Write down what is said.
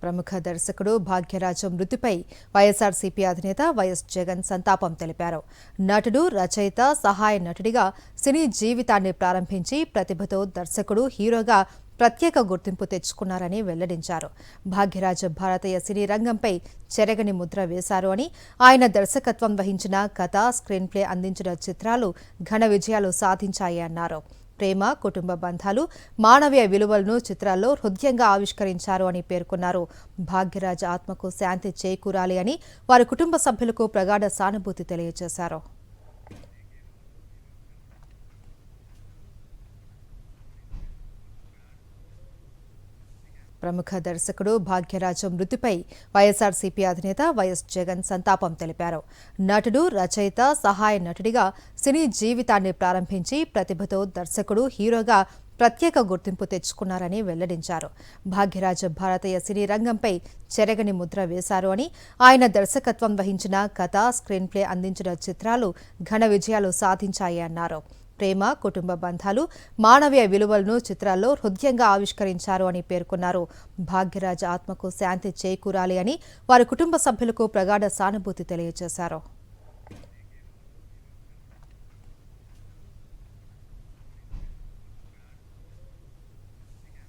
ప్రముఖ దర్శకుడు భాగ్యరాజు మృతిపై వైఎస్ఆర్సీపీ అధినేత వైఎస్ జగన్ సంతాపం తెలిపారు. నటుడు, రచయిత, సహాయ నటుడిగా సినీ జీవితాన్ని ప్రారంభించి ప్రతిభతో దర్శకుడు, హీరోగా ప్రత్యేక గుర్తింపు తెచ్చుకున్నారని వెల్లడించారు. భాగ్యరాజు భారతీయ సినీ రంగంపై చెరగని ముద్ర వేశారు అని, ఆయన దర్శకత్వం వహించిన కథ, స్క్రీన్ ప్లే అందించిన చిత్రాలు ఘన విజయాలు సాధించాయి అన్నారు. ప్రేమ, కుటుంబ బంధాలు, మానవీయ విలువలను చిత్రాల్లో హృద్యంగా ఆవిష్కరించారు అని పేర్కొన్నారు. భాగ్యరాజ్ ఆత్మకు శాంతి చేకూరాలి అని వారి కుటుంబ సభ్యులకు ప్రగాఢ సానుభూతి తెలియజేశారు. ప్రముఖ దర్శకుడు భాగ్యరాజు మృతిపై వైఎస్ఆర్సీపీ అధినేత వైఎస్ జగన్ సంతాపం తెలిపారు. నటుడు, రచయిత, సహాయ నటుడిగా సినీ జీవితాన్ని ప్రారంభించి ప్రతిభతో దర్శకుడు, హీరోగా ప్రత్యేక గుర్తింపు తెచ్చుకున్నారని వెల్లడించారు. భాగ్యరాజు భారతీయ సినీ రంగంపై చెరగని ముద్ర వేశారు అని, ఆయన దర్శకత్వం వహించిన కథ, స్క్రీన్ ప్లే అందించిన చిత్రాలు ఘన విజయాలు సాధించాయి అన్నారు. ప్రేమ, కుటుంబ బంధాలు, మానవీయ విలువలను చిత్రాల్లో హృద్యంగా ఆవిష్కరించారు అని పేర్కొన్నారు. భాగ్యరాజ్ ఆత్మకు శాంతి చేకూరాలి అని వారి కుటుంబ సభ్యులకు ప్రగాఢ సానుభూతి తెలియజేశారు.